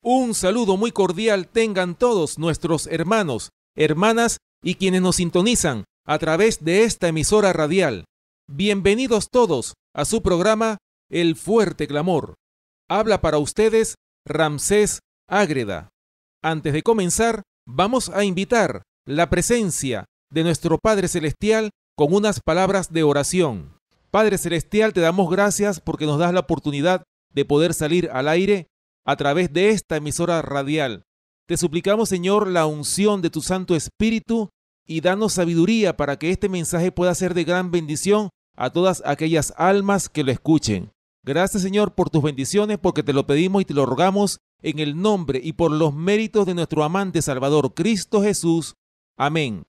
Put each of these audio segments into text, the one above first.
Un saludo muy cordial tengan todos nuestros hermanos, hermanas y quienes nos sintonizan a través de esta emisora radial. Bienvenidos todos a su programa El Fuerte Clamor. Habla para ustedes Ramsés Ágreda. Antes de comenzar, vamos a invitar la presencia de nuestro Padre Celestial con unas palabras de oración. Padre Celestial, te damos gracias porque nos das la oportunidad de poder salir al aire a través de esta emisora radial. Te suplicamos, Señor, la unción de tu Santo Espíritu y danos sabiduría para que este mensaje pueda ser de gran bendición a todas aquellas almas que lo escuchen. Gracias, Señor, por tus bendiciones, porque te lo pedimos y te lo rogamos en el nombre y por los méritos de nuestro amante Salvador, Cristo Jesús. Amén.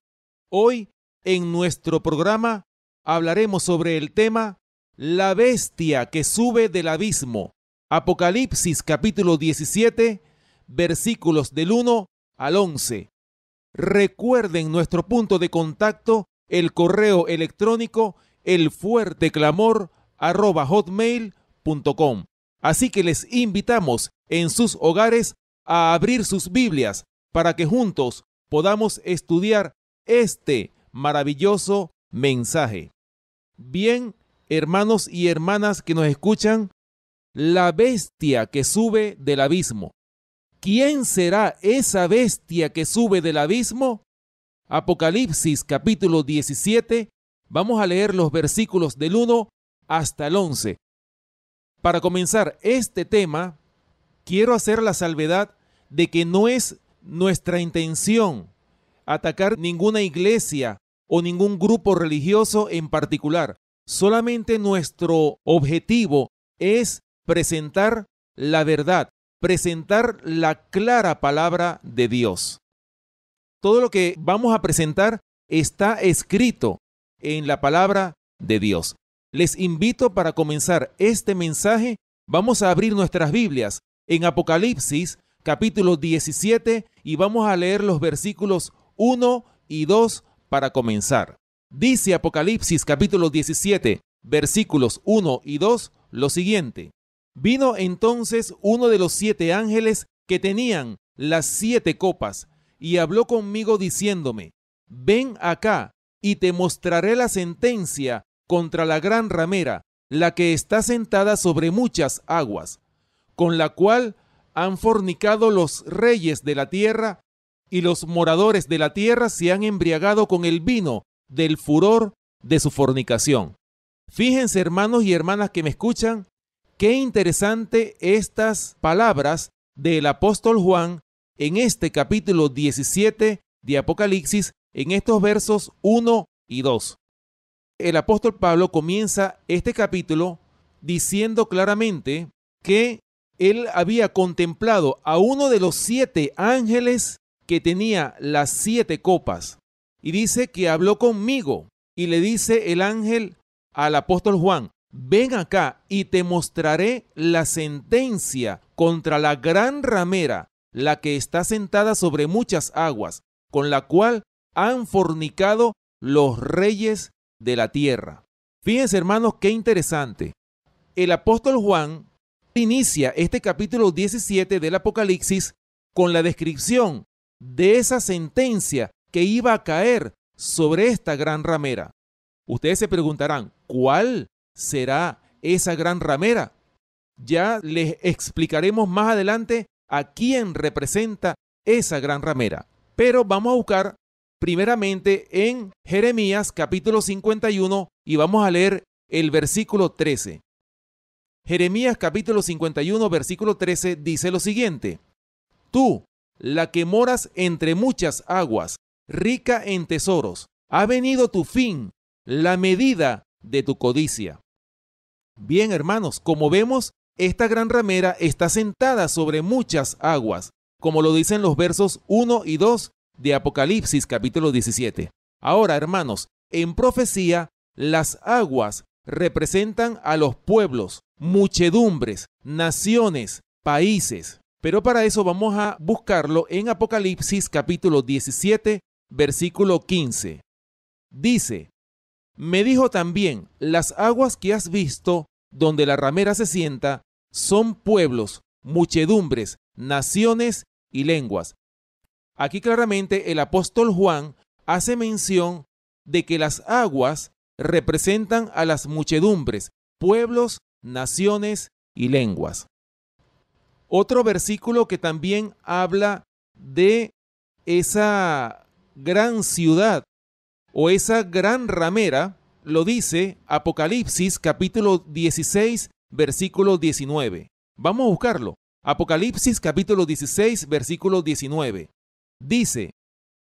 Hoy, en nuestro programa, hablaremos sobre el tema La bestia que sube del abismo. Apocalipsis capítulo 17, versículos del 1 al 11. Recuerden nuestro punto de contacto, el correo electrónico elfuerteclamor@hotmail.com. Así que les invitamos en sus hogares a abrir sus Biblias para que juntos podamos estudiar este maravilloso mensaje. Bien, hermanos y hermanas que nos escuchan, la bestia que sube del abismo. ¿Quién será esa bestia que sube del abismo? Apocalipsis capítulo 17, vamos a leer los versículos del 1 hasta el 11. Para comenzar este tema, quiero hacer la salvedad de que no es nuestra intención atacar ninguna iglesia o ningún grupo religioso en particular. Solamente nuestro objetivo es presentar la verdad, presentar la clara palabra de Dios. Todo lo que vamos a presentar está escrito en la palabra de Dios. Les invito para comenzar este mensaje, vamos a abrir nuestras Biblias en Apocalipsis capítulo 17 y vamos a leer los versículos 1 y 2 para comenzar. Dice Apocalipsis capítulo 17, versículos 1 y 2 lo siguiente. Vino entonces uno de los 7 ángeles que tenían las 7 copas y habló conmigo diciéndome: ven acá y te mostraré la sentencia contra la gran ramera, la que está sentada sobre muchas aguas, con la cual han fornicado los reyes de la tierra, y los moradores de la tierra se han embriagado con el vino del furor de su fornicación. Fíjense, hermanos y hermanas que me escuchan, qué interesante estas palabras del apóstol Juan en este capítulo 17 de Apocalipsis, en estos versos 1 y 2. El apóstol Pablo comienza este capítulo diciendo claramente que él había contemplado a uno de los 7 ángeles que tenía las 7 copas. Y dice que habló conmigo y le dice el ángel al apóstol Juan: ven acá y te mostraré la sentencia contra la gran ramera, la que está sentada sobre muchas aguas, con la cual han fornicado los reyes de la tierra. Fíjense, hermanos, qué interesante. El apóstol Juan inicia este capítulo 17 del Apocalipsis con la descripción de esa sentencia que iba a caer sobre esta gran ramera. Ustedes se preguntarán, ¿cuál será esa gran ramera? Ya les explicaremos más adelante a quién representa esa gran ramera. Pero vamos a buscar primeramente en Jeremías capítulo 51 y vamos a leer el versículo 13. Jeremías capítulo 51 versículo 13 dice lo siguiente: tú, la que moras entre muchas aguas, rica en tesoros, ha venido tu fin, la medida de tu codicia. Bien, hermanos, como vemos, esta gran ramera está sentada sobre muchas aguas, como lo dicen los versos 1 y 2 de Apocalipsis capítulo 17. Ahora, hermanos, en profecía, las aguas representan a los pueblos, muchedumbres, naciones, países. Pero para eso vamos a buscarlo en Apocalipsis capítulo 17, versículo 15. Dice: me dijo también, las aguas que has visto, donde la ramera se sienta, son pueblos, muchedumbres, naciones y lenguas. Aquí claramente el apóstol Juan hace mención de que las aguas representan a las muchedumbres, pueblos, naciones y lenguas. Otro versículo que también habla de esa gran ciudad o esa gran ramera lo dice Apocalipsis capítulo 16, versículo 19. Vamos a buscarlo. Apocalipsis capítulo 16, versículo 19. Dice: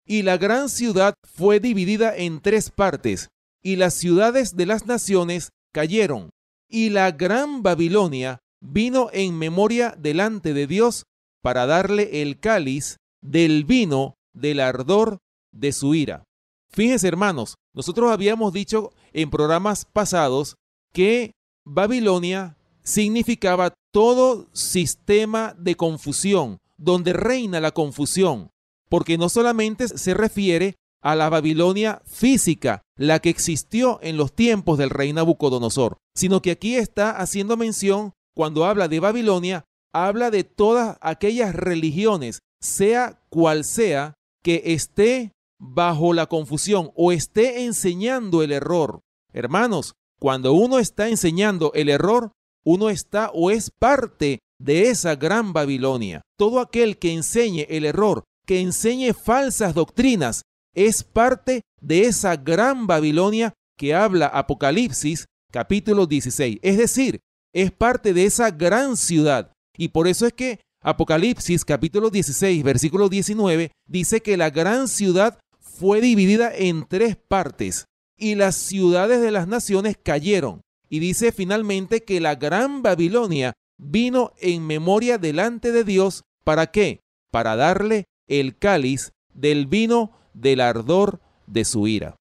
y la gran ciudad fue dividida en 3 partes, y las ciudades de las naciones cayeron, y la gran Babilonia vino en memoria delante de Dios para darle el cáliz del vino del ardor de su ira. Fíjense, hermanos, nosotros habíamos dicho en programas pasados que Babilonia significaba todo sistema de confusión, donde reina la confusión, porque no solamente se refiere a la Babilonia física, la que existió en los tiempos del rey Nabucodonosor, sino que aquí está haciendo mención, cuando habla de Babilonia, habla de todas aquellas religiones, sea cual sea, que esté bajo la confusión o esté enseñando el error. Hermanos, cuando uno está enseñando el error, uno está o es parte de esa gran Babilonia. Todo aquel que enseñe el error, que enseñe falsas doctrinas, es parte de esa gran Babilonia que habla Apocalipsis capítulo 16. Es decir, es parte de esa gran ciudad. Y por eso es que Apocalipsis capítulo 16, versículo 19, dice que la gran ciudad fue dividida en 3 partes y las ciudades de las naciones cayeron. Y dice finalmente que la gran Babilonia vino en memoria delante de Dios. ¿Para qué? Para darle el cáliz del vino del ardor de su ira.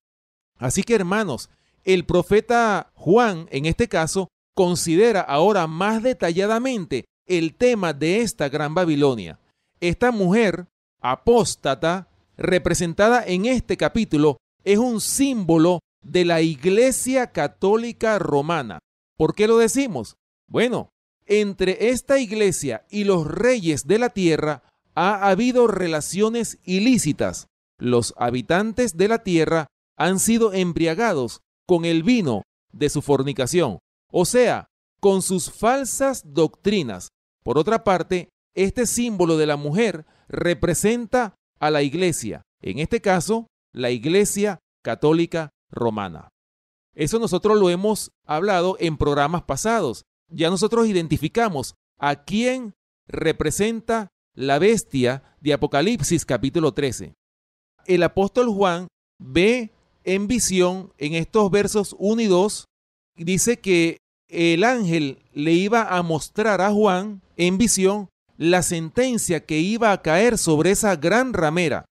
Así que, hermanos, el profeta Juan, en este caso, considera ahora más detalladamente el tema de esta gran Babilonia. Esta mujer apóstata, representada en este capítulo, es un símbolo de la Iglesia Católica Romana. ¿Por qué lo decimos? Bueno, entre esta iglesia y los reyes de la tierra ha habido relaciones ilícitas. Los habitantes de la tierra han sido embriagados con el vino de su fornicación, o sea, con sus falsas doctrinas. Por otra parte, este símbolo de la mujer representa a la iglesia, en este caso, la Iglesia Católica Romana. Eso nosotros lo hemos hablado en programas pasados. Ya nosotros identificamos a quién representa la bestia de Apocalipsis capítulo 13. El apóstol Juan ve en visión en estos versos 1 y 2, dice que el ángel le iba a mostrar a Juan en visión la sentencia que iba a caer sobre esa gran ramera.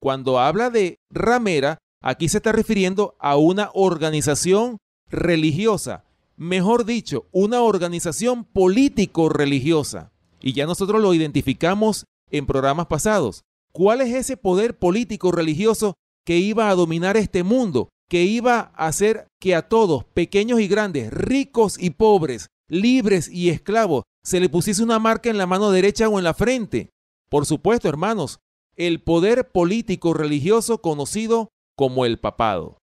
Cuando habla de ramera, aquí se está refiriendo a una organización religiosa, mejor dicho, una organización político-religiosa. Y ya nosotros lo identificamos en programas pasados. ¿Cuál es ese poder político-religioso que iba a dominar este mundo? Que iba a hacer que a todos, pequeños y grandes, ricos y pobres, libres y esclavos, se le pusiese una marca en la mano derecha o en la frente. Por supuesto, hermanos, el poder político-religioso conocido como el papado.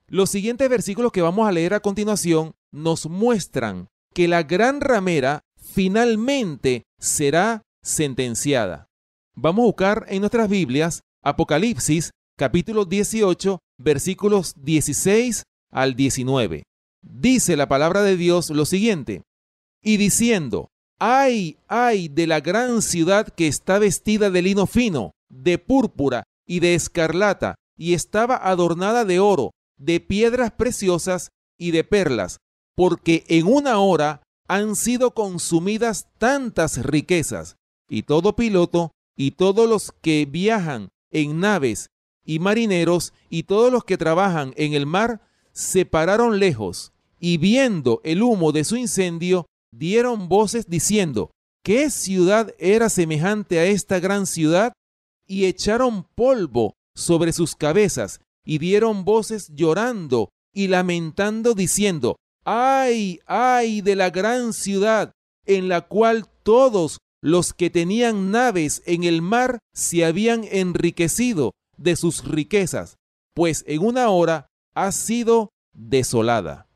Los siguientes versículos que vamos a leer a continuación nos muestran que la gran ramera finalmente será sentenciada. Vamos a buscar en nuestras Biblias Apocalipsis capítulo 18, versículos 16 al 19. Dice la palabra de Dios lo siguiente: y diciendo, ¡ay, ay de la gran ciudad que está vestida de lino fino, de púrpura y de escarlata, y estaba adornada de oro, de piedras preciosas y de perlas, porque en una hora han sido consumidas tantas riquezas, y todo piloto y todos los que viajan en naves y marineros y todos los que trabajan en el mar se pararon lejos, y viendo el humo de su incendio, dieron voces diciendo, ¿qué ciudad era semejante a esta gran ciudad? Y echaron polvo sobre sus cabezas, y dieron voces llorando y lamentando diciendo, ¡ay, ay de la gran ciudad, en la cual todos los que tenían naves en el mar se habían enriquecido de sus riquezas, pues en una hora ha sido desolada.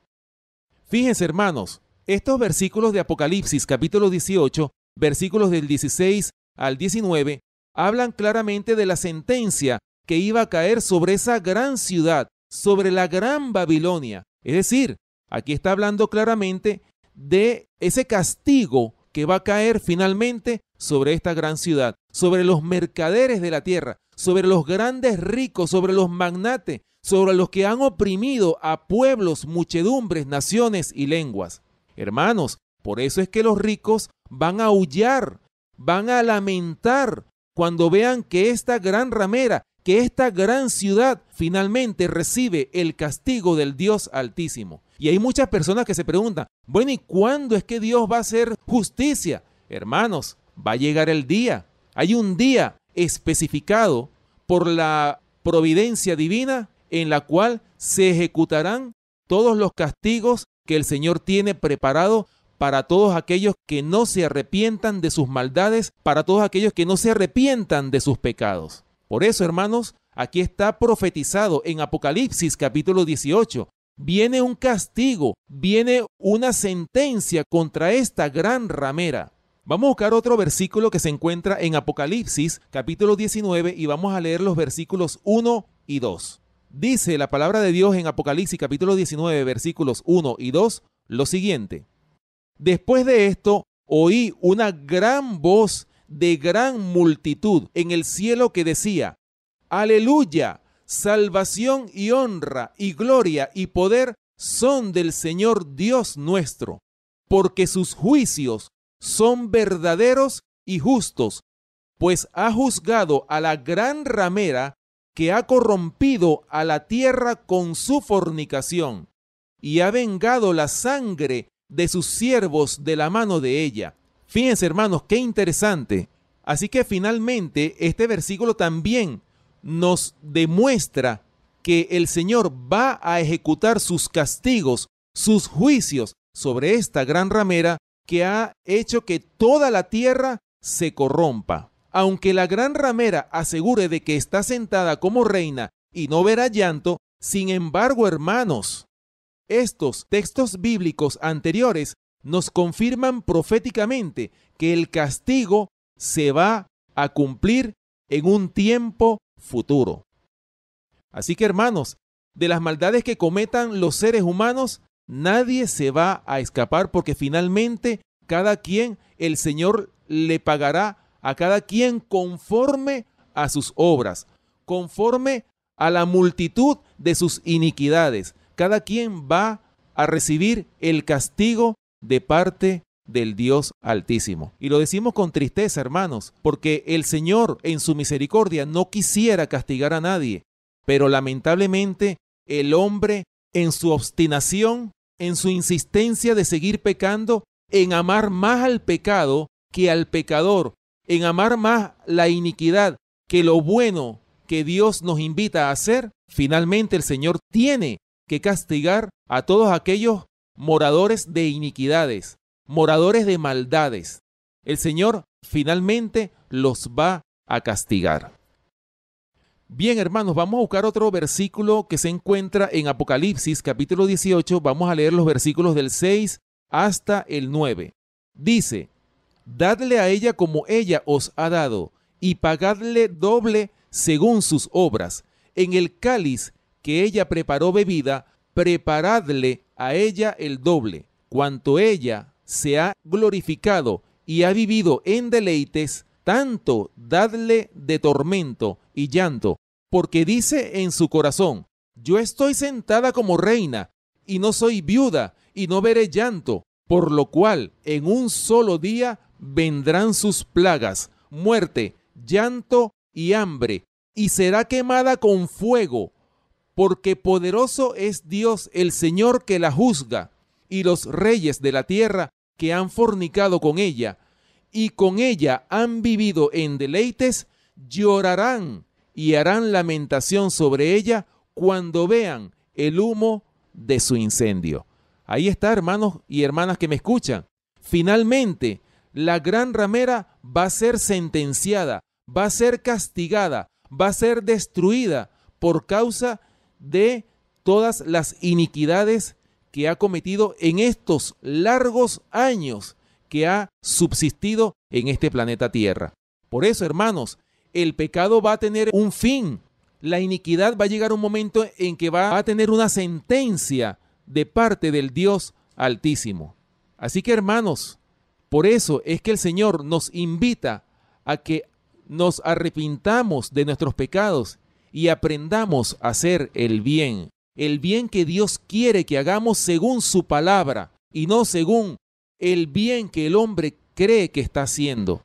Fíjense, hermanos, estos versículos de Apocalipsis capítulo 18, versículos del 16 al 19, hablan claramente de la sentencia que iba a caer sobre esa gran ciudad, sobre la gran Babilonia. Es decir, aquí está hablando claramente de ese castigo que va a caer finalmente sobre esta gran ciudad, sobre los mercaderes de la tierra, sobre los grandes ricos, sobre los magnates, sobre los que han oprimido a pueblos, muchedumbres, naciones y lenguas. Hermanos, por eso es que los ricos van a aullar, van a lamentar cuando vean que esta gran ramera, que esta gran ciudad finalmente recibe el castigo del Dios Altísimo. Y hay muchas personas que se preguntan, bueno, ¿y cuándo es que Dios va a hacer justicia? Hermanos, va a llegar el día. Hay un día especificado por la providencia divina en la cual se ejecutarán todos los castigos que el Señor tiene preparado para todos aquellos que no se arrepientan de sus maldades, para todos aquellos que no se arrepientan de sus pecados. Por eso, hermanos, aquí está profetizado en Apocalipsis capítulo 18. Viene un castigo, viene una sentencia contra esta gran ramera. Vamos a buscar otro versículo que se encuentra en Apocalipsis capítulo 19 y vamos a leer los versículos 1 y 2. Dice la palabra de Dios en Apocalipsis capítulo 19 versículos 1 y 2 lo siguiente. Después de esto oí una gran voz de gran multitud en el cielo que decía: Aleluya, salvación y honra y gloria y poder son del Señor Dios nuestro, porque sus juicios son verdaderos y justos, pues ha juzgado a la gran ramera que ha corrompido a la tierra con su fornicación, y ha vengado la sangre de sus siervos de la mano de ella. Fíjense, hermanos, qué interesante. Así que finalmente este versículo también nos demuestra que el Señor va a ejecutar sus castigos, sus juicios sobre esta gran ramera que ha hecho que toda la tierra se corrompa. Aunque la gran ramera asegure de que está sentada como reina y no verá llanto, sin embargo, hermanos, estos textos bíblicos anteriores nos confirman proféticamente que el castigo se va a cumplir en un tiempo futuro. Así que, hermanos, de las maldades que cometan los seres humanos, nadie se va a escapar, porque finalmente cada quien, el Señor le pagará a cada quien conforme a sus obras, conforme a la multitud de sus iniquidades. Cada quien va a recibir el castigo de parte del Dios Altísimo. Y lo decimos con tristeza, hermanos, porque el Señor en su misericordia no quisiera castigar a nadie, pero lamentablemente el hombre, en su obstinación, en su insistencia de seguir pecando, en amar más al pecado que al pecador, en amar más la iniquidad que lo bueno que Dios nos invita a hacer, finalmente el Señor tiene que castigar a todos aquellos moradores de iniquidades, moradores de maldades. El Señor finalmente los va a castigar. Bien, hermanos, vamos a buscar otro versículo que se encuentra en Apocalipsis capítulo 18. Vamos a leer los versículos del 6 hasta el 9. Dice: Dadle a ella como ella os ha dado, y pagadle doble según sus obras. En el cáliz que ella preparó bebida, preparadle a ella el doble. Cuanto ella se ha glorificado y ha vivido en deleites, tanto dadle de tormento y llanto, porque dice en su corazón: yo estoy sentada como reina, y no soy viuda, y no veré llanto, por lo cual en un solo día vendrán sus plagas, muerte, llanto y hambre, y será quemada con fuego, porque poderoso es Dios el Señor que la juzga, y los reyes de la tierra que han fornicado con ella, y con ella han vivido en deleites, llorarán y harán lamentación sobre ella cuando vean el humo de su incendio. Ahí está, hermanos y hermanas que me escuchan. Finalmente, la gran ramera va a ser sentenciada, va a ser castigada, va a ser destruida por causa de todas las iniquidades que ha cometido en estos largos años que ha subsistido en este planeta Tierra. Por eso, hermanos, el pecado va a tener un fin. La iniquidad va a llegar un momento en que va a tener una sentencia de parte del Dios Altísimo. Así que, hermanos, por eso es que el Señor nos invita a que nos arrepintamos de nuestros pecados y aprendamos a hacer el bien que Dios quiere que hagamos según su palabra y no según el bien que el hombre cree que está haciendo.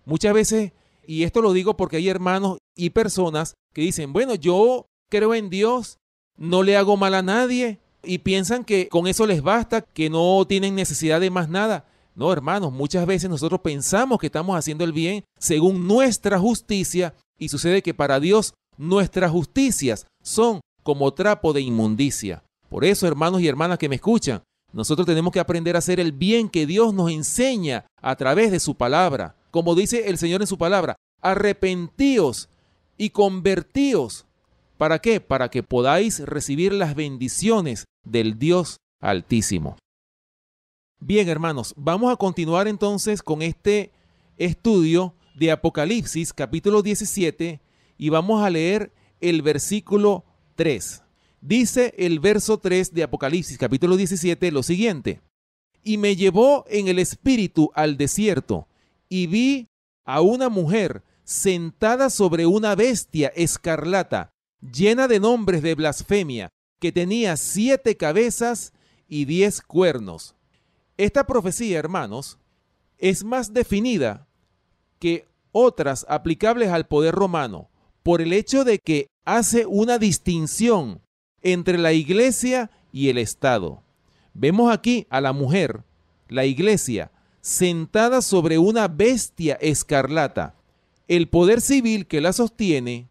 Muchas veces, y esto lo digo porque hay hermanos y personas que dicen, bueno, yo creo en Dios, no le hago mal a nadie, y piensan que con eso les basta, que no tienen necesidad de más nada. No, hermanos, muchas veces nosotros pensamos que estamos haciendo el bien según nuestra justicia, y sucede que para Dios nuestras justicias son como trapo de inmundicia. Por eso, hermanos y hermanas que me escuchan, nosotros tenemos que aprender a hacer el bien que Dios nos enseña a través de su palabra. Como dice el Señor en su palabra, arrepentíos y convertíos. ¿Para qué? Para que podáis recibir las bendiciones del Dios Altísimo. Bien, hermanos, vamos a continuar entonces con este estudio de Apocalipsis, capítulo 17, y vamos a leer el versículo 3. Dice el verso 3 de Apocalipsis, capítulo 17, lo siguiente: y me llevó en el espíritu al desierto, y vi a una mujer sentada sobre una bestia escarlata, llena de nombres de blasfemia, que tenía 7 cabezas y 10 cuernos. Esta profecía, hermanos, es más definida que otras aplicables al poder romano, por el hecho de que hace una distinción entre la iglesia y el Estado. Vemos aquí a la mujer, la iglesia, sentada sobre una bestia escarlata, el poder civil que la sostiene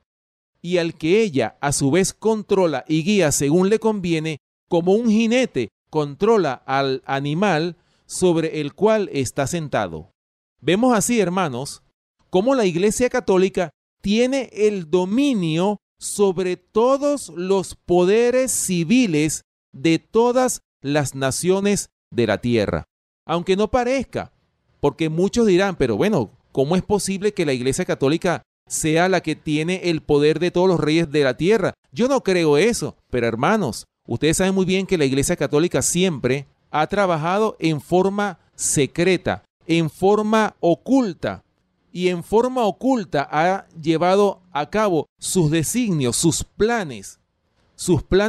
y al que ella a su vez controla y guía según le conviene, como un jinete controla al animal sobre el cual está sentado. Vemos así, hermanos, cómo la Iglesia Católica tiene el dominio sobre todos los poderes civiles de todas las naciones de la tierra. Aunque no parezca, porque muchos dirán, pero bueno, ¿cómo es posible que la Iglesia Católica sea la que tiene el poder de todos los reyes de la tierra? Yo no creo eso, pero hermanos, ustedes saben muy bien que la Iglesia Católica siempre ha trabajado en forma secreta, en forma oculta, y en forma oculta ha llevado a cabo sus designios, sus planes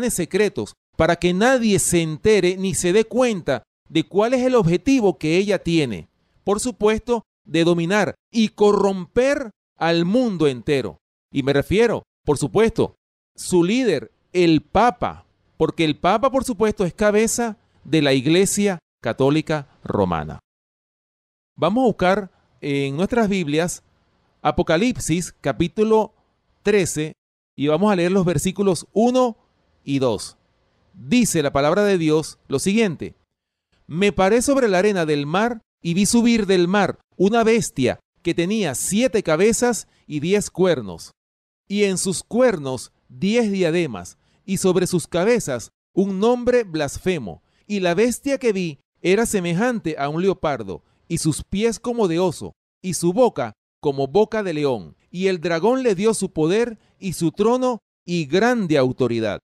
secretos, para que nadie se entere ni se dé cuenta de cuál es el objetivo que ella tiene. Por supuesto, de dominar y corromper al mundo entero. Y me refiero, por supuesto, su líder, el Papa, porque el Papa, por supuesto, es cabeza de la Iglesia Católica Romana. Vamos a buscar en nuestras Biblias Apocalipsis capítulo 13 y vamos a leer los versículos 1 y 2. Dice la palabra de Dios lo siguiente: me paré sobre la arena del mar y vi subir del mar una bestia que tenía 7 cabezas y 10 cuernos, y en sus cuernos 10 diademas, y sobre sus cabezas un nombre blasfemo. Y la bestia que vi era semejante a un leopardo, y sus pies como de oso, y su boca como boca de león. Y el dragón le dio su poder y su trono y grande autoridad.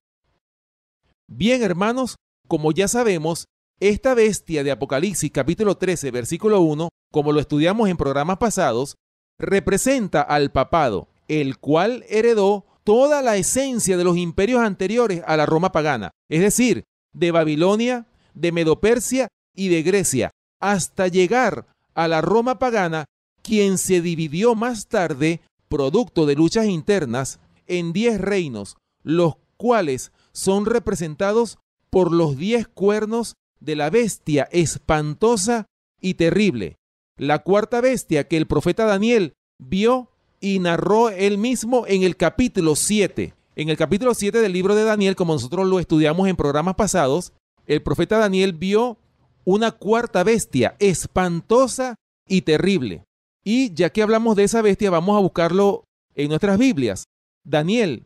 Bien, hermanos, como ya sabemos, esta bestia de Apocalipsis capítulo 13, versículo 1, como lo estudiamos en programas pasados, representa al papado, el cual heredó toda la esencia de los imperios anteriores a la Roma pagana, es decir, de Babilonia, de Medo-Persia y de Grecia, hasta llegar a la Roma pagana, quien se dividió más tarde, producto de luchas internas, en 10 reinos, los cuales son representados por los 10 cuernos de la bestia espantosa y terrible, la cuarta bestia que el profeta Daniel vio y narró él mismo en el capítulo 7. En el capítulo 7 del libro de Daniel, como nosotros lo estudiamos en programas pasados, el profeta Daniel vio una cuarta bestia espantosa y terrible. Y ya que hablamos de esa bestia, vamos a buscarlo en nuestras Biblias.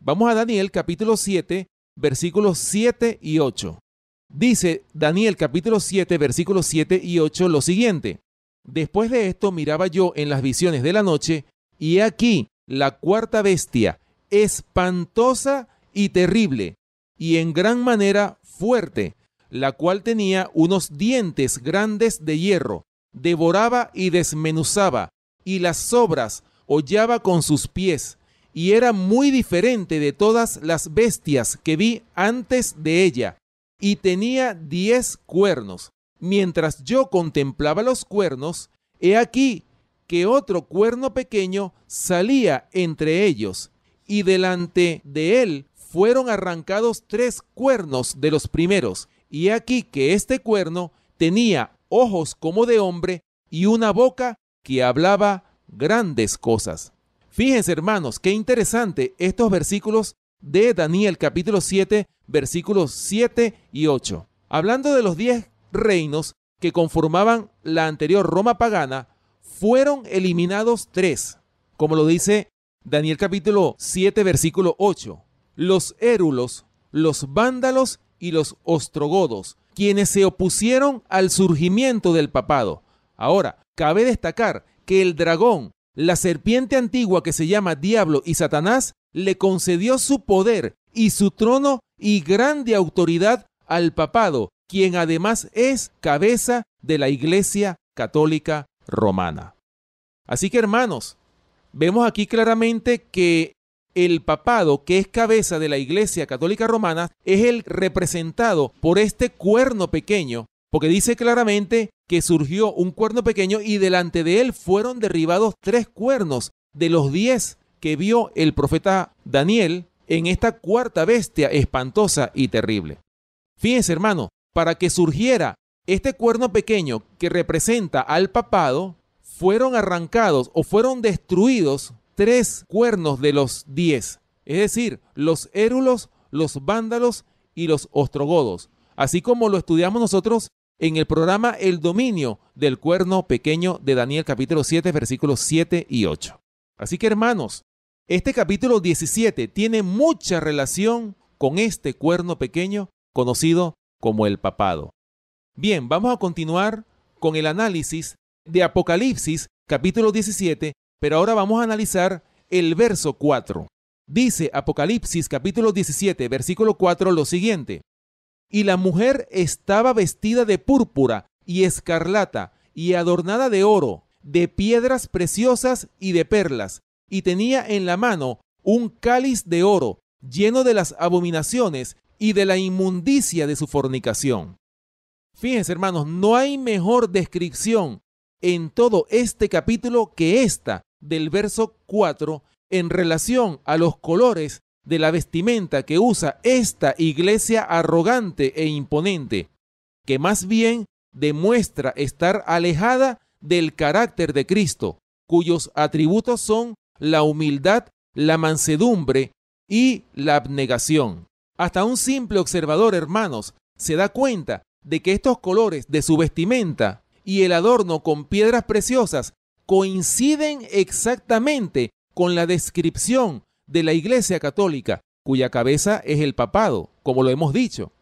Vamos a Daniel capítulo 7, versículos 7 y 8. Dice Daniel capítulo 7, versículos 7 y 8 lo siguiente: Después de esto miraba yo en las visiones de la noche, y he aquí la cuarta bestia, espantosa y terrible, y en gran manera fuerte, la cual tenía unos dientes grandes de hierro, devoraba y desmenuzaba, y las sobras hollaba con sus pies, y era muy diferente de todas las bestias que vi antes de ella, y tenía 10 cuernos. Mientras yo contemplaba los cuernos, he aquí que otro cuerno pequeño salía entre ellos, y delante de él fueron arrancados 3 cuernos de los primeros, y he aquí que este cuerno tenía ojos como de hombre y una boca que hablaba grandes cosas. Fíjense, hermanos, qué interesante estos versículos de Daniel capítulo 7, versículos 7 y 8. Hablando de los 10 reinos que conformaban la anterior Roma pagana, fueron eliminados 3, como lo dice Daniel capítulo 7, versículo 8. Los érulos, los vándalos y los ostrogodos, quienes se opusieron al surgimiento del papado. Ahora, cabe destacar que el dragón, la serpiente antigua que se llama Diablo y Satanás, le concedió su poder y su trono y grande autoridad al papado, quien además es cabeza de la Iglesia Católica Romana. Así que, hermanos, vemos aquí claramente que el papado, que es cabeza de la Iglesia Católica Romana, es el representado por este cuerno pequeño, porque dice claramente que surgió un cuerno pequeño y delante de él fueron derribados 3 cuernos de los 10 que vio el profeta Daniel en esta cuarta bestia espantosa y terrible. Fíjense, hermano, para que surgiera este cuerno pequeño que representa al papado, fueron arrancados o fueron destruidos 3 cuernos de los 10, es decir, los érulos, los vándalos y los ostrogodos, así como lo estudiamos nosotros en el programa El dominio del cuerno pequeño de Daniel capítulo 7, versículos 7 y 8. Así que, hermanos, este capítulo 17 tiene mucha relación con este cuerno pequeño conocido como el papado. Bien, vamos a continuar con el análisis de Apocalipsis capítulo 17, pero ahora vamos a analizar el verso 4. Dice Apocalipsis capítulo 17, versículo 4 lo siguiente: Y la mujer estaba vestida de púrpura y escarlata y adornada de oro, de piedras preciosas y de perlas, y tenía en la mano un cáliz de oro lleno de las abominaciones y de la inmundicia de su fornicación. Fíjense, hermanos, no hay mejor descripción en todo este capítulo que esta del verso 4 en relación a los colores de la vestimenta que usa esta iglesia arrogante e imponente, que más bien demuestra estar alejada del carácter de Cristo, cuyos atributos son la humildad, la mansedumbre y la abnegación. Hasta un simple observador, hermanos, se da cuenta de que estos colores de su vestimenta y el adorno con piedras preciosas coinciden exactamente con la descripción de la Iglesia Católica, cuya cabeza es el papado, como lo hemos dicho.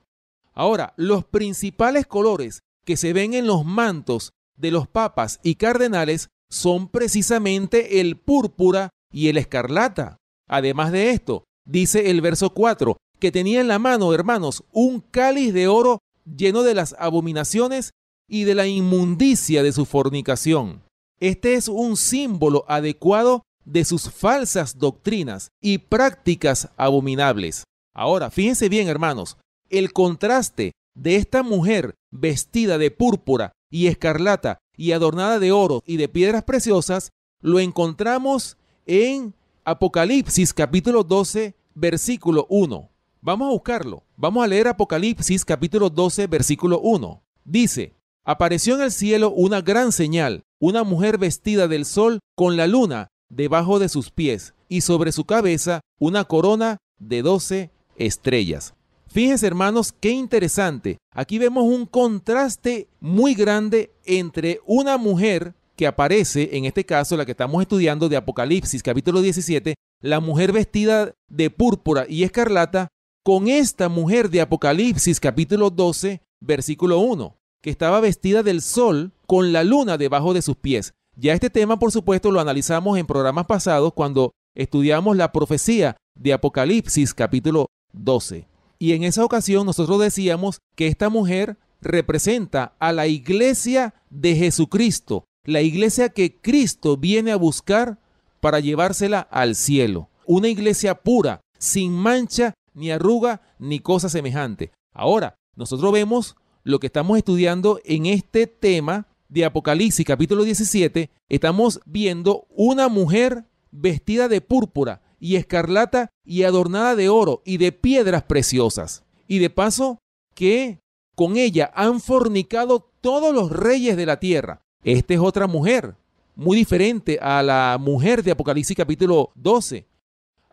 Ahora, los principales colores que se ven en los mantos de los papas y cardenales son precisamente el púrpura y el escarlata. Además de esto, dice el verso 4, que tenía en la mano, hermanos, un cáliz de oro lleno de las abominaciones y de la inmundicia de su fornicación. Este es un símbolo adecuado de sus falsas doctrinas y prácticas abominables. Ahora, fíjense bien, hermanos, el contraste de esta mujer vestida de púrpura y escarlata y adornada de oro y de piedras preciosas lo encontramos en Apocalipsis capítulo 12, versículo 1. Vamos a buscarlo. Vamos a leer Apocalipsis capítulo 12, versículo 1. Dice: Apareció en el cielo una gran señal, una mujer vestida del sol con la luna debajo de sus pies y sobre su cabeza una corona de 12 estrellas. Fíjense, hermanos, qué interesante. Aquí vemos un contraste muy grande entre una mujer que aparece, en este caso, la que estamos estudiando de Apocalipsis, capítulo 17, la mujer vestida de púrpura y escarlata, con esta mujer de Apocalipsis, capítulo 12, versículo 1, que estaba vestida del sol con la luna debajo de sus pies. Ya este tema, por supuesto, lo analizamos en programas pasados cuando estudiamos la profecía de Apocalipsis, capítulo 12. Y en esa ocasión nosotros decíamos que esta mujer representa a la iglesia de Jesucristo, la iglesia que Cristo viene a buscar para llevársela al cielo. Una iglesia pura, sin mancha, ni arruga, ni cosa semejante. Ahora, nosotros vemos lo que estamos estudiando en este tema de Apocalipsis, capítulo 17. Estamos viendo una mujer vestida de púrpura y escarlata y adornada de oro y de piedras preciosas. Y de paso, que con ella han fornicado todos los reyes de la tierra. Esta es otra mujer, muy diferente a la mujer de Apocalipsis capítulo 12.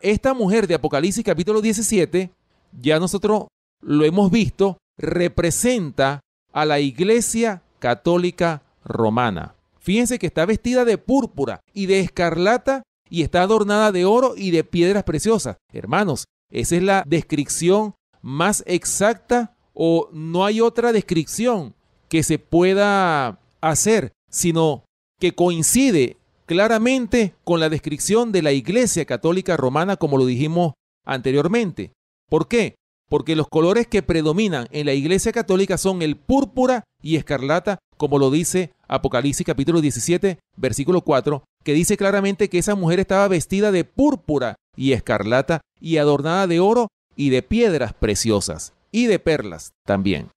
Esta mujer de Apocalipsis capítulo 17, ya nosotros lo hemos visto, representa a la Iglesia Católica Romana. Fíjense que está vestida de púrpura y de escarlata y está adornada de oro y de piedras preciosas. Hermanos, esa es la descripción más exacta, o no hay otra descripción que se pueda hacer, sino que coincide claramente con la descripción de la Iglesia Católica Romana, como lo dijimos anteriormente. ¿Por qué? Porque los colores que predominan en la Iglesia Católica son el púrpura y escarlata, como lo dice Apocalipsis capítulo 17, versículo 4, que dice claramente que esa mujer estaba vestida de púrpura y escarlata y adornada de oro y de piedras preciosas y de perlas también.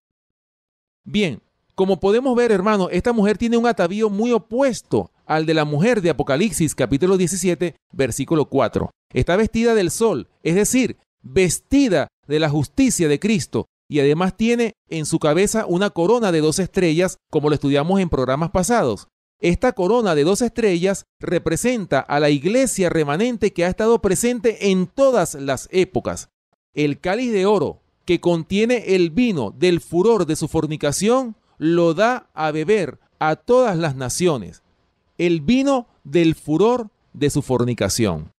Bien, como podemos ver, hermano, esta mujer tiene un atavío muy opuesto al de la mujer de Apocalipsis capítulo 17, versículo 4. Está vestida del sol, es decir, vestida de la justicia de Cristo, y además tiene en su cabeza una corona de 2 estrellas, como lo estudiamos en programas pasados. Esta corona de 2 estrellas representa a la iglesia remanente que ha estado presente en todas las épocas. El cáliz de oro que contiene el vino del furor de su fornicación lo da a beber a todas las naciones. El vino del furor de su fornicación.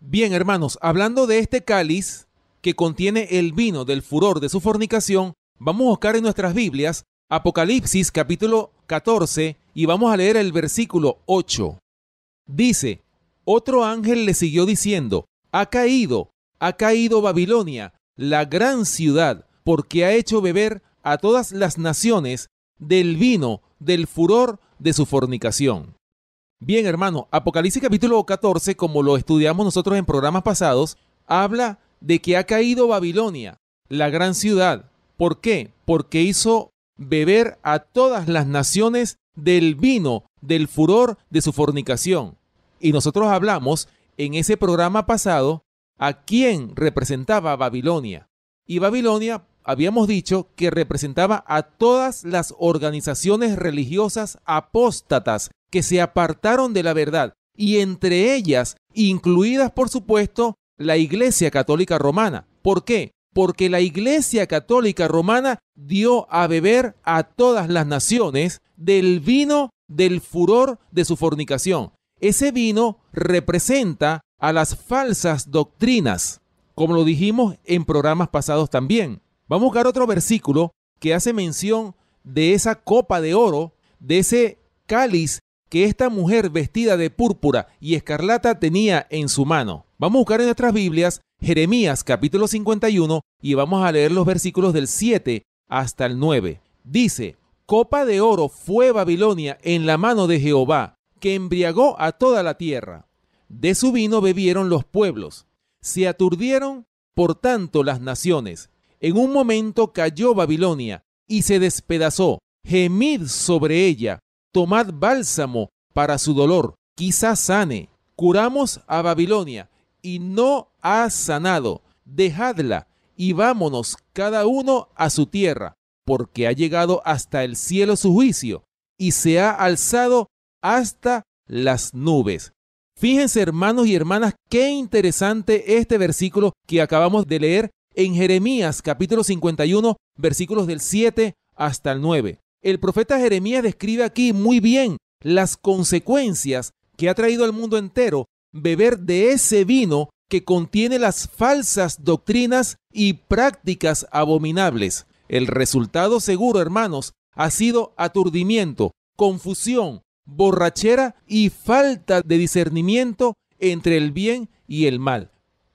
Bien, hermanos, hablando de este cáliz que contiene el vino del furor de su fornicación, vamos a buscar en nuestras Biblias Apocalipsis capítulo 14 y vamos a leer el versículo 8. Dice: otro ángel le siguió diciendo: ha caído Babilonia, la gran ciudad, porque ha hecho beber a todas las naciones del vino del furor de su fornicación. Bien, hermano, Apocalipsis capítulo 14, como lo estudiamos nosotros en programas pasados, habla de que ha caído Babilonia, la gran ciudad. ¿Por qué? Porque hizo beber a todas las naciones del vino del furor de su fornicación. Y nosotros hablamos en ese programa pasado a quién representaba Babilonia. Y Babilonia, habíamos dicho que representaba a todas las organizaciones religiosas apóstatas que se apartaron de la verdad, y entre ellas, incluidas por supuesto, la Iglesia Católica Romana. ¿Por qué? Porque la Iglesia Católica Romana dio a beber a todas las naciones del vino del furor de su fornicación. Ese vino representa a las falsas doctrinas, como lo dijimos en programas pasados también. Vamos a buscar otro versículo que hace mención de esa copa de oro, de ese cáliz que esta mujer vestida de púrpura y escarlata tenía en su mano. Vamos a buscar en nuestras Biblias Jeremías capítulo 51 y vamos a leer los versículos del 7 hasta el 9. Dice: copa de oro fue Babilonia en la mano de Jehová, que embriagó a toda la tierra. De su vino bebieron los pueblos. Se aturdieron, por tanto, las naciones. En un momento cayó Babilonia y se despedazó. Gemid sobre ella. Tomad bálsamo para su dolor, quizás sane. Curamos a Babilonia y no ha sanado. Dejadla y vámonos cada uno a su tierra, porque ha llegado hasta el cielo su juicio y se ha alzado hasta las nubes. Fíjense, hermanos y hermanas, qué interesante este versículo que acabamos de leer en Jeremías capítulo 51, versículos del 7 hasta el 9. El profeta Jeremías describe aquí muy bien las consecuencias que ha traído al mundo entero beber de ese vino que contiene las falsas doctrinas y prácticas abominables. El resultado seguro, hermanos, ha sido aturdimiento, confusión, borrachera y falta de discernimiento entre el bien y el mal.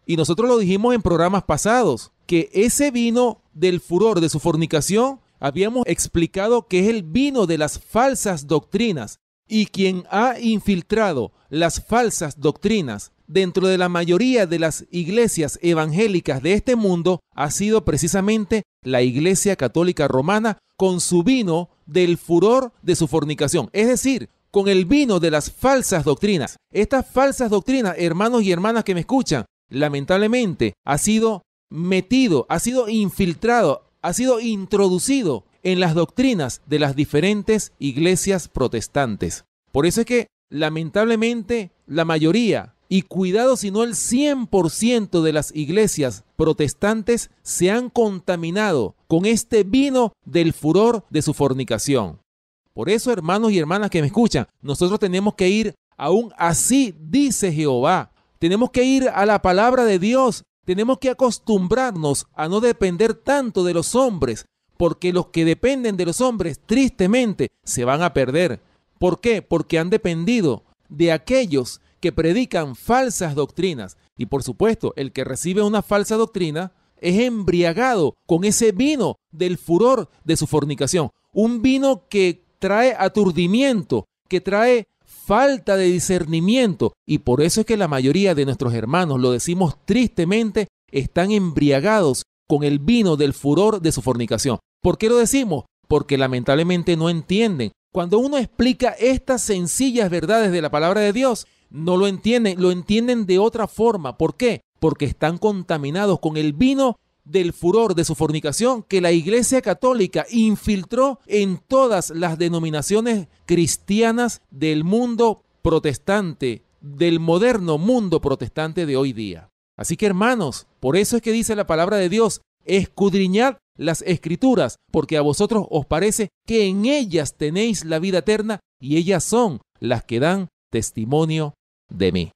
Y nosotros lo dijimos en programas pasados, que ese vino del furor de su fornicación, habíamos explicado que es el vino de las falsas doctrinas, y quien ha infiltrado las falsas doctrinas dentro de la mayoría de las iglesias evangélicas de este mundo ha sido precisamente la Iglesia Católica Romana, con su vino del furor de su fornicación, es decir, con el vino de las falsas doctrinas. Estas falsas doctrinas, hermanos y hermanas que me escuchan, lamentablemente ha sido metido, ha sido infiltrado, ha sido introducido en las doctrinas de las diferentes iglesias protestantes. Por eso es que lamentablemente la mayoría, y cuidado si no el 100% de las iglesias protestantes, se han contaminado con este vino del furor de su fornicación. Por eso, hermanos y hermanas que me escuchan, nosotros tenemos que ir a un así dice Jehová. Tenemos que ir a la palabra de Dios. Tenemos que acostumbrarnos a no depender tanto de los hombres, porque los que dependen de los hombres, tristemente, se van a perder. ¿Por qué? Porque han dependido de aquellos que predican falsas doctrinas. Y por supuesto, el que recibe una falsa doctrina es embriagado con ese vino del furor de su fornicación. Un vino que trae aturdimiento, que trae falta de discernimiento. Y por eso es que la mayoría de nuestros hermanos, lo decimos tristemente, están embriagados con el vino del furor de su fornicación. ¿Por qué lo decimos? Porque lamentablemente no entienden. Cuando uno explica estas sencillas verdades de la palabra de Dios, no lo entienden de otra forma. ¿Por qué? Porque están contaminados con el vino del furor de su fornicación que la Iglesia Católica infiltró en todas las denominaciones cristianas del mundo protestante, del moderno mundo protestante de hoy día. Así que, hermanos, por eso es que dice la palabra de Dios: escudriñad las Escrituras, porque a vosotros os parece que en ellas tenéis la vida eterna, y ellas son las que dan testimonio de mí.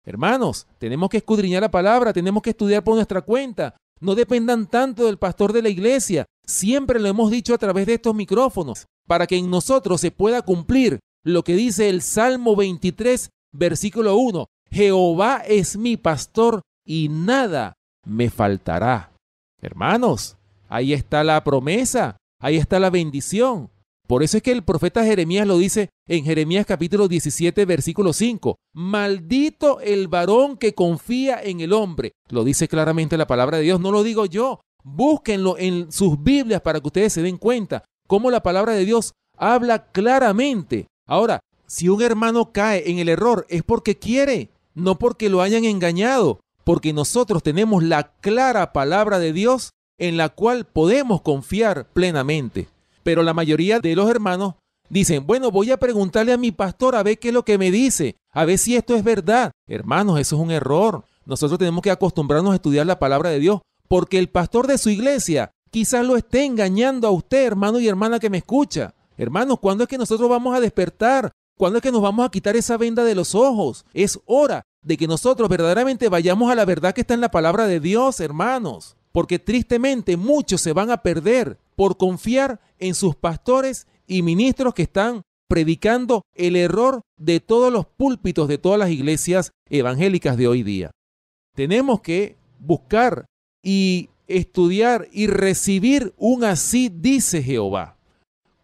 Hermanos, tenemos que escudriñar la palabra, tenemos que estudiar por nuestra cuenta. No dependan tanto del pastor de la iglesia. Siempre lo hemos dicho a través de estos micrófonos, para que en nosotros se pueda cumplir lo que dice el Salmo 23, versículo 1. Jehová es mi pastor y nada me faltará. Hermanos, ahí está la promesa, ahí está la bendición. Por eso es que el profeta Jeremías lo dice en Jeremías capítulo 17, versículo 5. Maldito el varón que confía en el hombre. Lo dice claramente la palabra de Dios, no lo digo yo. Búsquenlo en sus Biblias para que ustedes se den cuenta cómo la palabra de Dios habla claramente. Ahora, si un hermano cae en el error es porque quiere, no porque lo hayan engañado, porque nosotros tenemos la clara palabra de Dios en la cual podemos confiar plenamente. Pero la mayoría de los hermanos dicen: bueno, voy a preguntarle a mi pastor a ver qué es lo que me dice, a ver si esto es verdad. Hermanos, eso es un error. Nosotros tenemos que acostumbrarnos a estudiar la palabra de Dios, porque el pastor de su iglesia quizás lo esté engañando a usted, hermano y hermana que me escucha. Hermanos, ¿cuándo es que nosotros vamos a despertar? ¿Cuándo es que nos vamos a quitar esa venda de los ojos? Es hora de que nosotros verdaderamente vayamos a la verdad que está en la palabra de Dios, hermanos. Porque tristemente muchos se van a perder por confiar en sus pastores y ministros que están predicando el error de todos los púlpitos de todas las iglesias evangélicas de hoy día. Tenemos que buscar y estudiar y recibir un así dice Jehová.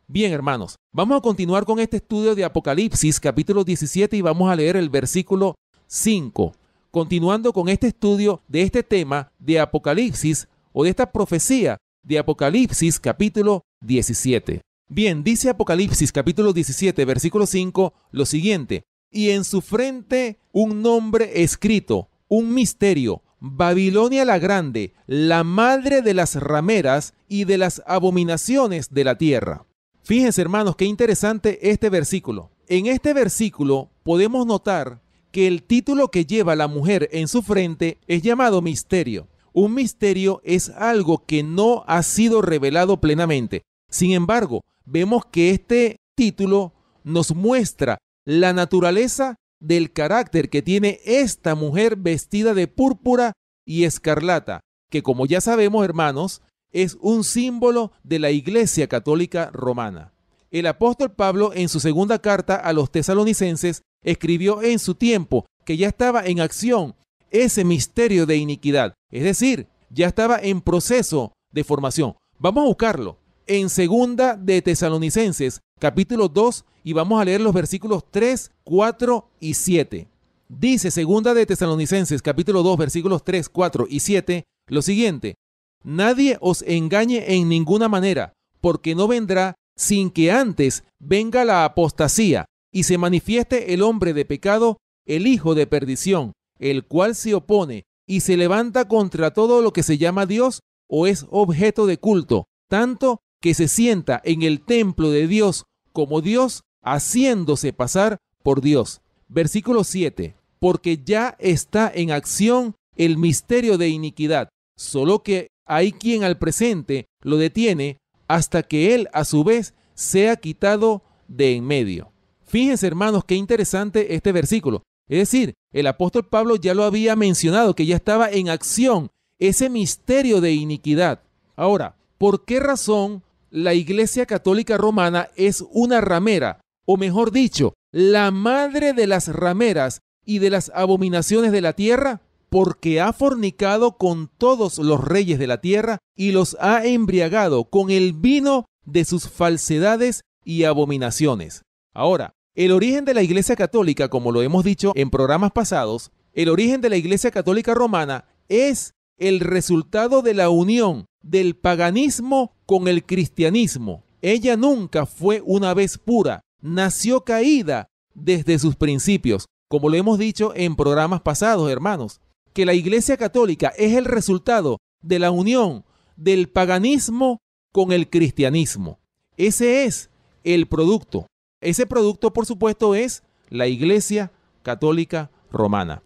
Bien, hermanos, vamos a continuar con este estudio de Apocalipsis capítulo 17 y vamos a leer el versículo 5. Continuando con este estudio de este tema de Apocalipsis o de esta profecía de Apocalipsis capítulo 17. Bien, dice Apocalipsis capítulo 17, versículo 5, lo siguiente: y en su frente un nombre escrito, un misterio, Babilonia la Grande, la madre de las rameras y de las abominaciones de la tierra. Fíjense, hermanos, qué interesante este versículo. En este versículo podemos notar que el título que lleva la mujer en su frente es llamado misterio. Un misterio es algo que no ha sido revelado plenamente. Sin embargo, vemos que este título nos muestra la naturaleza del carácter que tiene esta mujer vestida de púrpura y escarlata, que como ya sabemos, hermanos, es un símbolo de la Iglesia Católica Romana. El apóstol Pablo, en su segunda carta a los tesalonicenses, escribió en su tiempo que ya estaba en acción ese misterio de iniquidad, es decir, ya estaba en proceso de formación. Vamos a buscarlo en segunda de Tesalonicenses, capítulo 2, y vamos a leer los versículos 3, 4 y 7. Dice segunda de Tesalonicenses, capítulo 2, versículos 3, 4 y 7, lo siguiente: nadie os engañe en ninguna manera, porque no vendrá sin que antes venga la apostasía y se manifieste el hombre de pecado, el hijo de perdición, el cual se opone y se levanta contra todo lo que se llama Dios o es objeto de culto, tanto que se sienta en el templo de Dios como Dios, haciéndose pasar por Dios. Versículo 7. Porque ya está en acción el misterio de iniquidad, solo que hay quien al presente lo detiene hasta que él a su vez sea quitado de en medio. Fíjense, hermanos, qué interesante este versículo. Es decir, el apóstol Pablo ya lo había mencionado, que ya estaba en acción ese misterio de iniquidad. Ahora, ¿por qué razón la Iglesia Católica Romana es una ramera? O mejor dicho, la madre de las rameras y de las abominaciones de la tierra. Porque ha fornicado con todos los reyes de la tierra y los ha embriagado con el vino de sus falsedades y abominaciones. Ahora, el origen de la Iglesia Católica, como lo hemos dicho en programas pasados, el origen de la Iglesia Católica Romana es el resultado de la unión del paganismo con el cristianismo. Ella nunca fue una vez pura, nació caída desde sus principios, como lo hemos dicho en programas pasados, hermanos, que la Iglesia Católica es el resultado de la unión del paganismo con el cristianismo. Ese es el producto. Ese producto, por supuesto, es la Iglesia Católica Romana.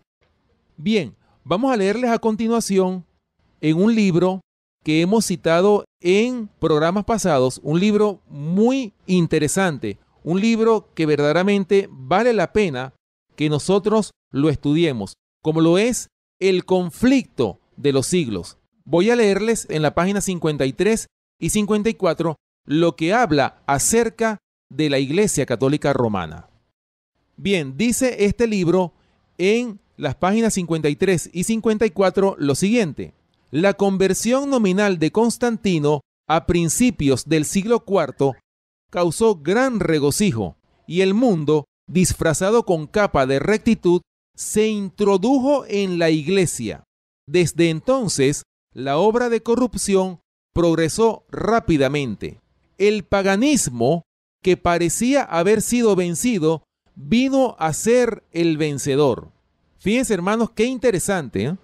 Bien, vamos a leerles a continuación en un libro que hemos citado en programas pasados, un libro muy interesante, un libro que verdaderamente vale la pena que nosotros lo estudiemos, como lo es El conflicto de los siglos. Voy a leerles en la página 53 y 54 lo que habla acerca de la Iglesia Católica Romana. Bien, dice este libro en las páginas 53 y 54 lo siguiente: la conversión nominal de Constantino a principios del siglo IV causó gran regocijo, y el mundo, disfrazado con capa de rectitud, se introdujo en la Iglesia. Desde entonces, la obra de corrupción progresó rápidamente. El paganismo, que parecía haber sido vencido, vino a ser el vencedor. Fíjense, hermanos, qué interesante, ¿eh?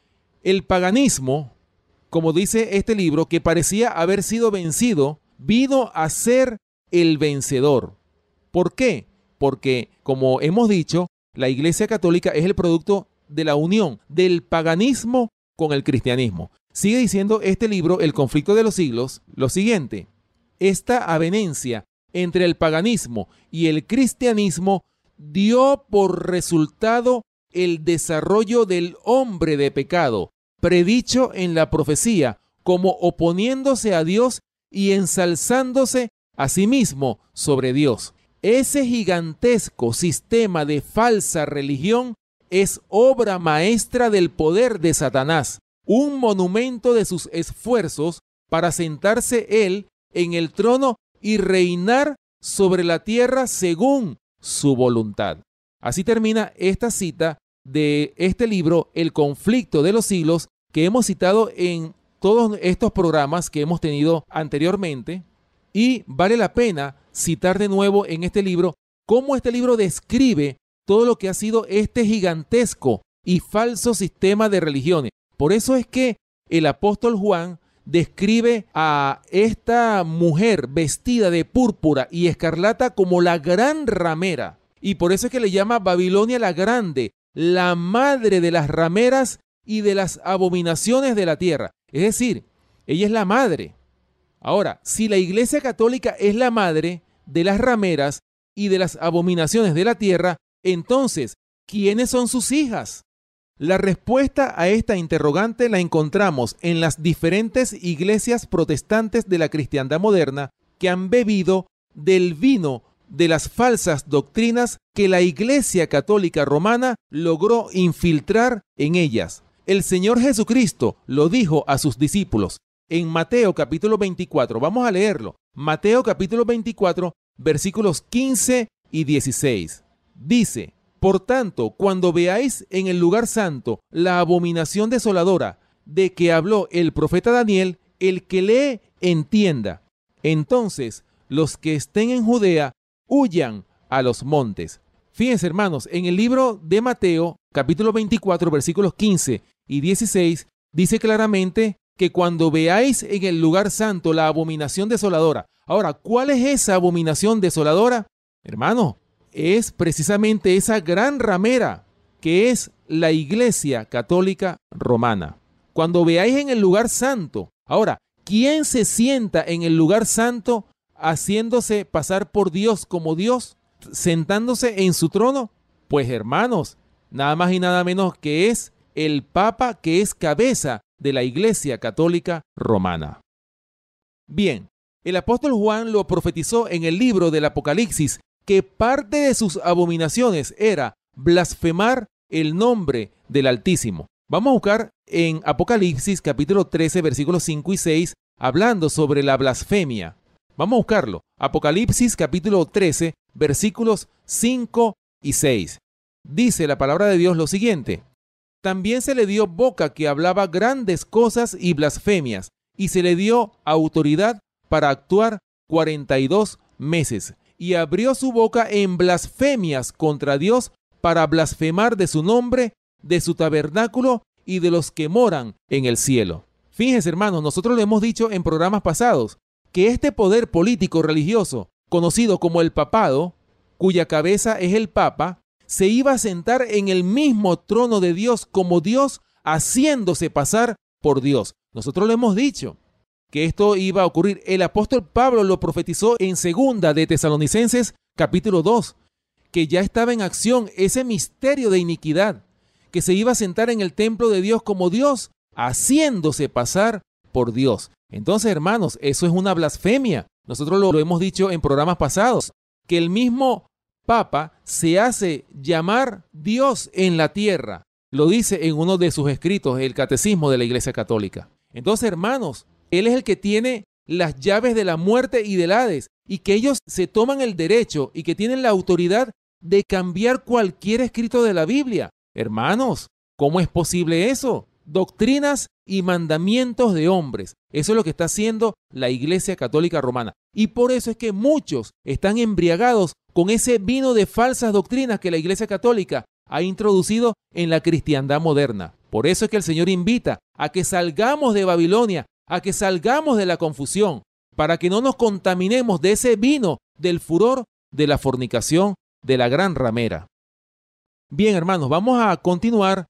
El paganismo, como dice este libro, que parecía haber sido vencido, vino a ser el vencedor. ¿Por qué? Porque, como hemos dicho, la Iglesia Católica es el producto de la unión del paganismo con el cristianismo. Sigue diciendo este libro, El conflicto de los siglos, lo siguiente: esta avenencia entre el paganismo y el cristianismo dio por resultado el desarrollo del hombre de pecado, predicho en la profecía, como oponiéndose a Dios y ensalzándose a sí mismo sobre Dios. Ese gigantesco sistema de falsa religión es obra maestra del poder de Satanás, un monumento de sus esfuerzos para sentarse él en el trono y reinar sobre la tierra según su voluntad. Así termina esta cita de este libro, El conflicto de los siglos, que hemos citado en todos estos programas que hemos tenido anteriormente, y vale la pena citar de nuevo en este libro cómo este libro describe todo lo que ha sido este gigantesco y falso sistema de religiones. Por eso es que el apóstol Juan describe a esta mujer vestida de púrpura y escarlata como la gran ramera. Y por eso es que le llama Babilonia la Grande, la madre de las rameras y de las abominaciones de la tierra. Es decir, ella es la madre. Ahora, si la Iglesia Católica es la madre de las rameras, y de las abominaciones de la tierra, entonces, ¿quiénes son sus hijas? La respuesta a esta interrogante la encontramos en las diferentes iglesias protestantes de la cristiandad moderna que han bebido del vino de las falsas doctrinas que la Iglesia Católica Romana logró infiltrar en ellas. El Señor Jesucristo lo dijo a sus discípulos en Mateo capítulo 24. Vamos a leerlo. Mateo capítulo 24, versículos 15 y 16. Dice: por tanto, cuando veáis en el lugar santo la abominación desoladora de que habló el profeta Daniel, el que lee entienda. Entonces, los que estén en Judea, huyan a los montes. Fíjense, hermanos, en el libro de Mateo, capítulo 24, versículos 15 y 16, dice claramente que cuando veáis en el lugar santo la abominación desoladora. Ahora, ¿cuál es esa abominación desoladora? Hermano, es precisamente esa gran ramera que es la Iglesia Católica Romana. Cuando veáis en el lugar santo. Ahora, ¿quién se sienta en el lugar santo haciéndose pasar por Dios como Dios, sentándose en su trono? Pues, hermanos, nada más y nada menos que es el Papa, que es cabeza de la Iglesia Católica Romana. Bien, el apóstol Juan lo profetizó en el libro del Apocalipsis, que parte de sus abominaciones era blasfemar el nombre del Altísimo. Vamos a buscar en Apocalipsis capítulo 13, versículos 5 y 6, hablando sobre la blasfemia. Vamos a buscarlo. Apocalipsis capítulo 13, versículos 5 y 6. Dice la palabra de Dios lo siguiente: también se le dio boca que hablaba grandes cosas y blasfemias, y se le dio autoridad para actuar 42 meses. Y abrió su boca en blasfemias contra Dios para blasfemar de su nombre, de su tabernáculo y de los que moran en el cielo. Fíjense, hermanos, nosotros lo hemos dicho en programas pasados, que este poder político religioso, conocido como el papado, cuya cabeza es el Papa, se iba a sentar en el mismo trono de Dios como Dios, haciéndose pasar por Dios. Nosotros lo hemos dicho, que esto iba a ocurrir. El apóstol Pablo lo profetizó en 2 de Tesalonicenses capítulo 2, que ya estaba en acción ese misterio de iniquidad, que se iba a sentar en el templo de Dios como Dios, haciéndose pasar por Dios. Entonces, hermanos, eso es una blasfemia. Nosotros lo hemos dicho en programas pasados, que el mismo Papa se hace llamar Dios en la tierra. Lo dice en uno de sus escritos, el Catecismo de la Iglesia Católica. Entonces, hermanos, Él es el que tiene las llaves de la muerte y del Hades, y que ellos se toman el derecho y que tienen la autoridad de cambiar cualquier escrito de la Biblia. Hermanos, ¿cómo es posible eso? Doctrinas y mandamientos de hombres. Eso es lo que está haciendo la Iglesia Católica Romana. Y por eso es que muchos están embriagados con ese vino de falsas doctrinas que la Iglesia Católica ha introducido en la cristiandad moderna. Por eso es que el Señor invita a que salgamos de Babilonia, a que salgamos de la confusión, para que no nos contaminemos de ese vino del furor de la fornicación de la gran ramera. Bien, hermanos, vamos a continuar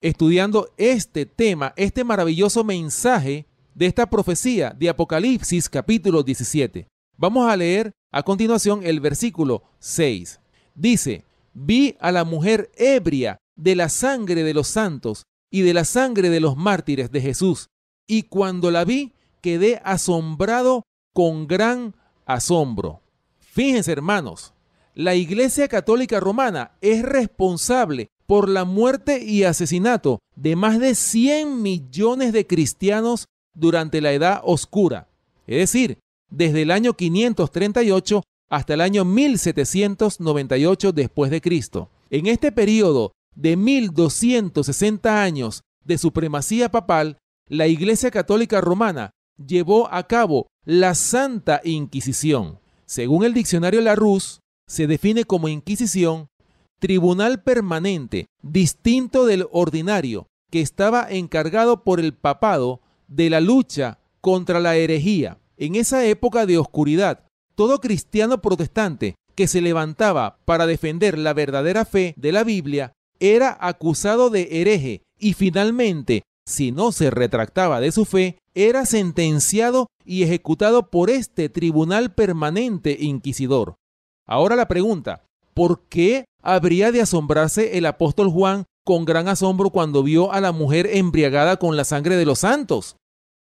estudiando este tema, este maravilloso mensaje de esta profecía de Apocalipsis capítulo 17. Vamos a leer a continuación el versículo 6. Dice: vi a la mujer ebria de la sangre de los santos y de la sangre de los mártires de Jesús, y cuando la vi quedé asombrado con gran asombro. Fíjense, hermanos, la Iglesia Católica Romana es responsable por la muerte y asesinato de más de 100 millones de cristianos durante la Edad Oscura, es decir, desde el año 538 hasta el año 1798 después de Cristo. En este periodo de 1260 años de supremacía papal, la Iglesia Católica Romana llevó a cabo la Santa Inquisición. Según el diccionario Larousse, se define como Inquisición tribunal permanente, distinto del ordinario, que estaba encargado por el papado de la lucha contra la herejía. En esa época de oscuridad, todo cristiano protestante que se levantaba para defender la verdadera fe de la Biblia era acusado de hereje y finalmente, si no se retractaba de su fe, era sentenciado y ejecutado por este tribunal permanente inquisidor. Ahora la pregunta, ¿por qué habría de asombrarse el apóstol Juan con gran asombro cuando vio a la mujer embriagada con la sangre de los santos?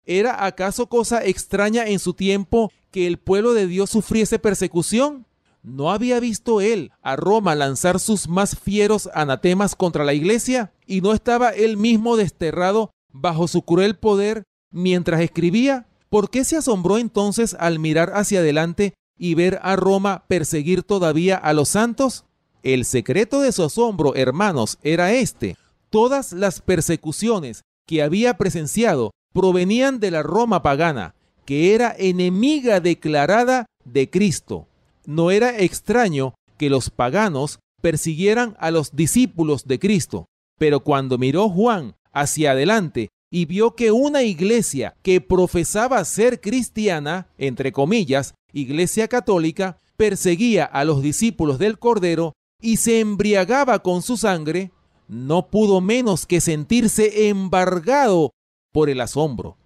¿Era acaso cosa extraña en su tiempo que el pueblo de Dios sufriese persecución? ¿No había visto él a Roma lanzar sus más fieros anatemas contra la iglesia? ¿Y no estaba él mismo desterrado bajo su cruel poder mientras escribía? ¿Por qué se asombró entonces al mirar hacia adelante y ver a Roma perseguir todavía a los santos? El secreto de su asombro, hermanos, era este: todas las persecuciones que había presenciado provenían de la Roma pagana, que era enemiga declarada de Cristo. No era extraño que los paganos persiguieran a los discípulos de Cristo, pero cuando miró Juan hacia adelante y vio que una iglesia que profesaba ser cristiana, entre comillas, iglesia católica, perseguía a los discípulos del Cordero y se embriagaba con su sangre, no pudo menos que sentirse embargado por el asombro.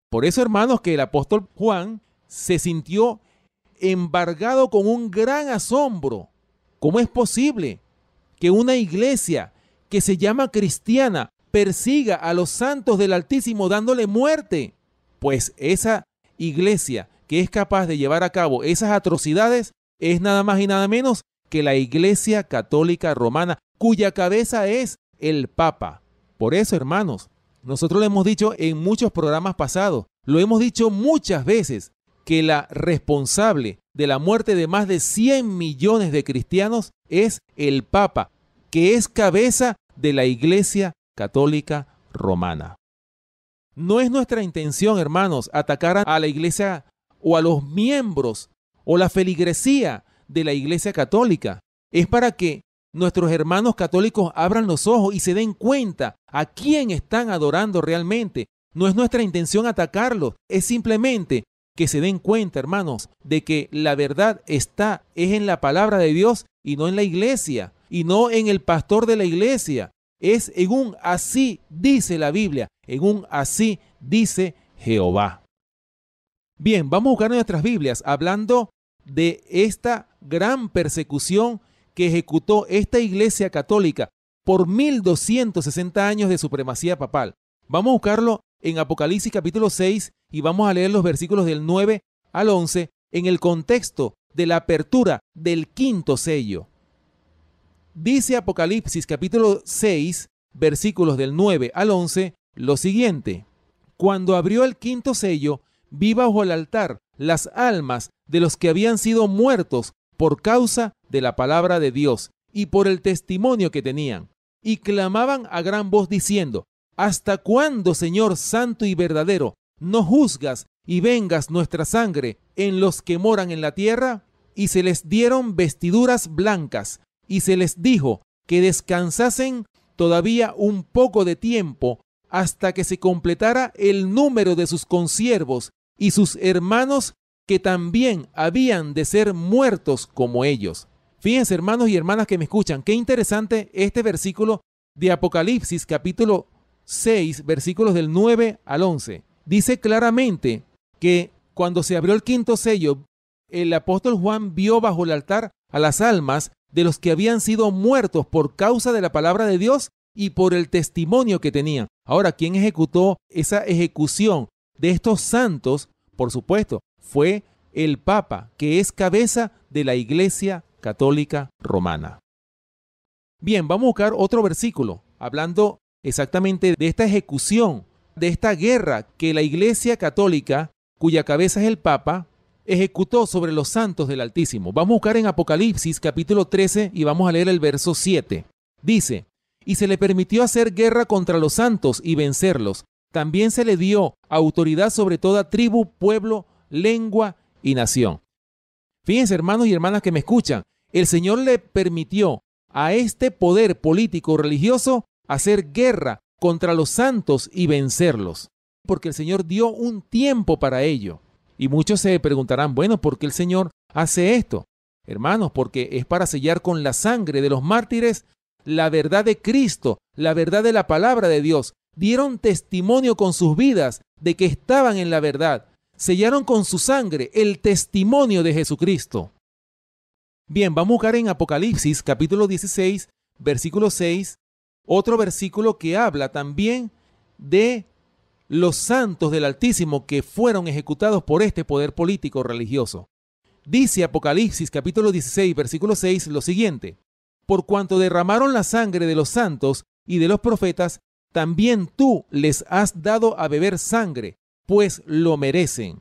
Por eso, hermanos, que el apóstol Juan se sintió embargado con un gran asombro. ¿Cómo es posible que una iglesia que se llama cristiana persiga a los santos del Altísimo dándole muerte? Pues esa iglesia que es capaz de llevar a cabo esas atrocidades es nada más y nada menos que la Iglesia Católica Romana, cuya cabeza es el Papa. Por eso, hermanos, nosotros lo hemos dicho en muchos programas pasados, lo hemos dicho muchas veces, que la responsable de la muerte de más de 100 millones de cristianos es el Papa, que es cabeza de la Iglesia Católica Romana. No es nuestra intención, hermanos, atacar a la Iglesia o a los miembros o la feligresía de la Iglesia Católica. Es para que nuestros hermanos católicos abran los ojos y se den cuenta a quién están adorando realmente. No es nuestra intención atacarlos, es simplemente que se den cuenta, hermanos, de que la verdad es en la palabra de Dios y no en la iglesia, y no en el pastor de la iglesia. Es en un así dice la Biblia, en un así dice Jehová. Bien, vamos a buscar nuestras Biblias hablando de esta gran persecución que ejecutó esta iglesia católica por 1260 años de supremacía papal. Vamos a buscarlo en Apocalipsis capítulo 6 y vamos a leer los versículos del 9 al 11 en el contexto de la apertura del quinto sello. Dice Apocalipsis capítulo 6, versículos del 9 al 11, lo siguiente: cuando abrió el quinto sello, vi bajo el altar las almas de los que habían sido muertos por causa de la palabra de Dios y por el testimonio que tenían, y clamaban a gran voz diciendo: ¿hasta cuándo, Señor santo y verdadero, no juzgas y vengas nuestra sangre en los que moran en la tierra? Y se les dieron vestiduras blancas, y se les dijo que descansasen todavía un poco de tiempo hasta que se completara el número de sus consiervos y sus hermanos que también habían de ser muertos como ellos. Fíjense, hermanos y hermanas que me escuchan, qué interesante este versículo de Apocalipsis capítulo 6, versículos del 9 al 11. Dice claramente que cuando se abrió el quinto sello, el apóstol Juan vio bajo el altar a las almas de los que habían sido muertos por causa de la palabra de Dios y por el testimonio que tenían. Ahora, ¿quién ejecutó esa ejecución de estos santos? Por supuesto, fue el Papa, que es cabeza de la Iglesia Católica Romana. Bien, vamos a buscar otro versículo, hablando exactamente de esta ejecución, de esta guerra que la Iglesia Católica, cuya cabeza es el Papa, ejecutó sobre los santos del Altísimo. Vamos a buscar en Apocalipsis capítulo 13 y vamos a leer el verso 7. Dice: y se le permitió hacer guerra contra los santos y vencerlos. También se le dio autoridad sobre toda tribu, pueblo, lengua y nación. Fíjense, hermanos y hermanas que me escuchan, el Señor le permitió a este poder político religioso hacer guerra contra los santos y vencerlos, porque el Señor dio un tiempo para ello. Y muchos se preguntarán, bueno, ¿por qué el Señor hace esto? Hermanos, porque es para sellar con la sangre de los mártires la verdad de Cristo, la verdad de la palabra de Dios. Dieron testimonio con sus vidas de que estaban en la verdad. Sellaron con su sangre el testimonio de Jesucristo. Bien, vamos a buscar en Apocalipsis capítulo 16, versículo 6, otro versículo que habla también de los santos del Altísimo que fueron ejecutados por este poder político religioso. Dice Apocalipsis capítulo 16, versículo 6 lo siguiente: por cuanto derramaron la sangre de los santos y de los profetas, también tú les has dado a beber sangre, pues lo merecen.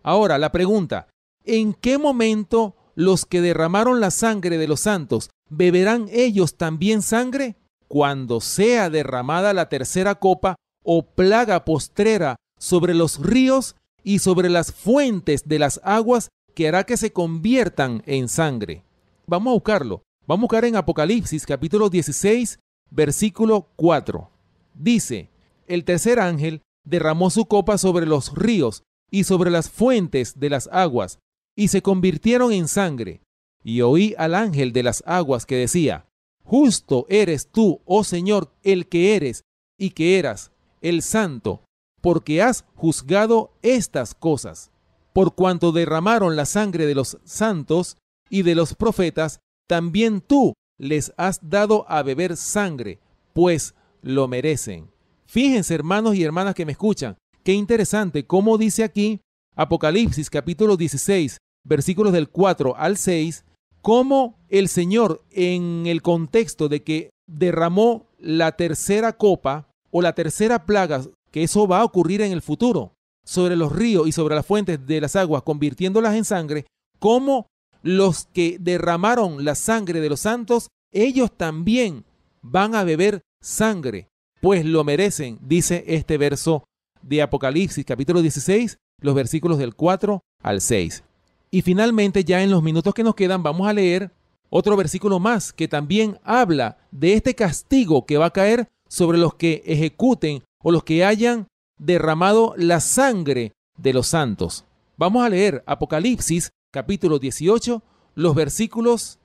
Ahora, la pregunta: ¿en qué momento los que derramaron la sangre de los santos beberán ellos también sangre? Cuando sea derramada la tercera copa o plaga postrera sobre los ríos y sobre las fuentes de las aguas, que hará que se conviertan en sangre. Vamos a buscarlo. Vamos a buscar en Apocalipsis capítulo 16, versículo 4. Dice: el tercer ángel derramó su copa sobre los ríos y sobre las fuentes de las aguas, y se convirtieron en sangre. Y oí al ángel de las aguas que decía: justo eres tú, oh Señor, el que eres y que eras, el santo, porque has juzgado estas cosas. Por cuanto derramaron la sangre de los santos y de los profetas, también tú les has dado a beber sangre, pues lo merecen. Fíjense, hermanos y hermanas que me escuchan, qué interesante cómo dice aquí Apocalipsis capítulo 16, versículos del 4 al 6, cómo el Señor, en el contexto de que derramó la tercera copa o la tercera plaga, que eso va a ocurrir en el futuro, sobre los ríos y sobre las fuentes de las aguas, convirtiéndolas en sangre, como los que derramaron la sangre de los santos, ellos también van a beber sangre, pues lo merecen, dice este verso de Apocalipsis capítulo 16, los versículos del 4 al 6. Y finalmente, ya en los minutos que nos quedan, vamos a leer otro versículo más que también habla de este castigo que va a caer sobre los que ejecuten o los que hayan derramado la sangre de los santos. Vamos a leer Apocalipsis capítulo 18, los versículos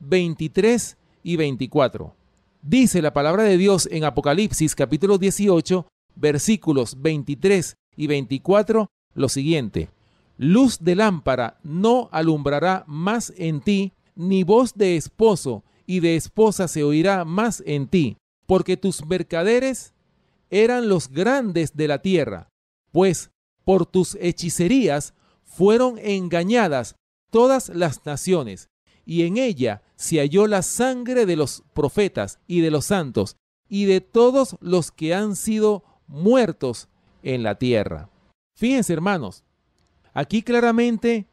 23 y 24. Dice la palabra de Dios en Apocalipsis capítulo 18, versículos 23 y 24 lo siguiente: luz de lámpara no alumbrará más en ti, ni voz de esposo y de esposa se oirá más en ti, porque tus mercaderes eran los grandes de la tierra, pues por tus hechicerías fueron engañadas todas las naciones, y en ella se halló la sangre de los profetas y de los santos, y de todos los que han sido muertos en la tierra. Fíjense, hermanos, aquí claramente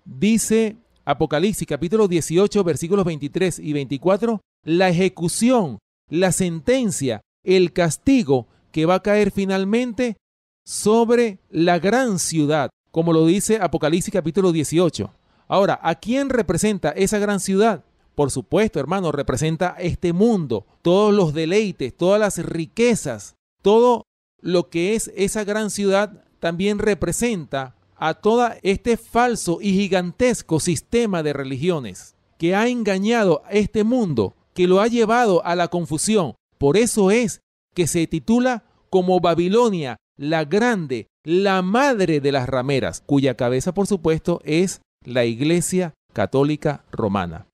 dice Apocalipsis capítulo 18, versículos 23 y 24, la ejecución, la sentencia, el castigo que va a caer finalmente sobre la gran ciudad, como lo dice Apocalipsis capítulo 18. Ahora, ¿a quién representa esa gran ciudad? Por supuesto, hermano, representa este mundo, todos los deleites, todas las riquezas, todo lo que es esa gran ciudad también representa a todo este falso y gigantesco sistema de religiones que ha engañado a este mundo, que lo ha llevado a la confusión. Por eso es que se titula como Babilonia la Grande, la madre de las rameras, cuya cabeza, por supuesto, es la Iglesia Católica Romana.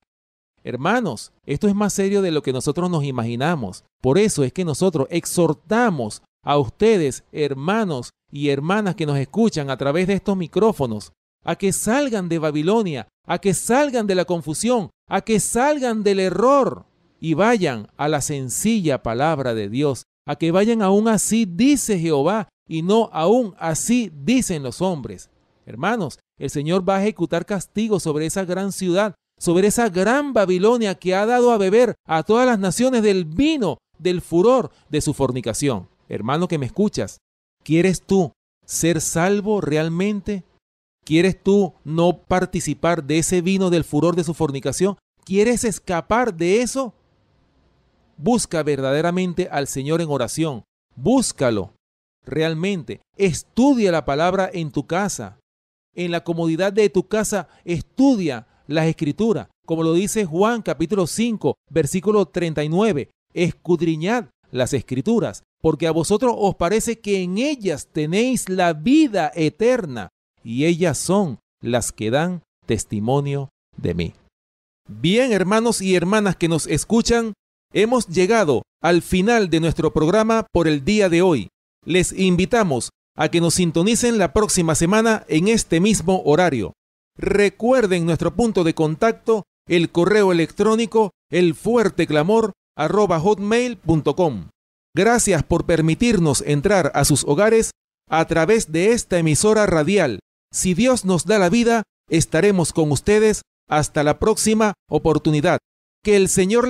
Hermanos, esto es más serio de lo que nosotros nos imaginamos. Por eso es que nosotros exhortamos a ustedes, hermanos y hermanas que nos escuchan a través de estos micrófonos, a que salgan de Babilonia, a que salgan de la confusión, a que salgan del error y vayan a la sencilla palabra de Dios, a que vayan aún así dice Jehová y no aún así dicen los hombres. Hermanos, el Señor va a ejecutar castigo sobre esa gran ciudad, sobre esa gran Babilonia que ha dado a beber a todas las naciones del vino, del furor de su fornicación. Hermano que me escuchas, ¿quieres tú ser salvo realmente? ¿Quieres tú no participar de ese vino del furor de su fornicación? ¿Quieres escapar de eso? Busca verdaderamente al Señor en oración. Búscalo realmente. Estudia la palabra en tu casa. En la comodidad de tu casa, estudia las Escrituras. Como lo dice Juan capítulo 5, versículo 39. Escudriñad las Escrituras, porque a vosotros os parece que en ellas tenéis la vida eterna, y ellas son las que dan testimonio de mí. Bien, hermanos y hermanas que nos escuchan, hemos llegado al final de nuestro programa por el día de hoy. Les invitamos a que nos sintonicen la próxima semana en este mismo horario. Recuerden nuestro punto de contacto, el correo electrónico elfuerteclamor@hotmail.com. Gracias por permitirnos entrar a sus hogares a través de esta emisora radial. Si Dios nos da la vida, estaremos con ustedes hasta la próxima oportunidad. Que el Señor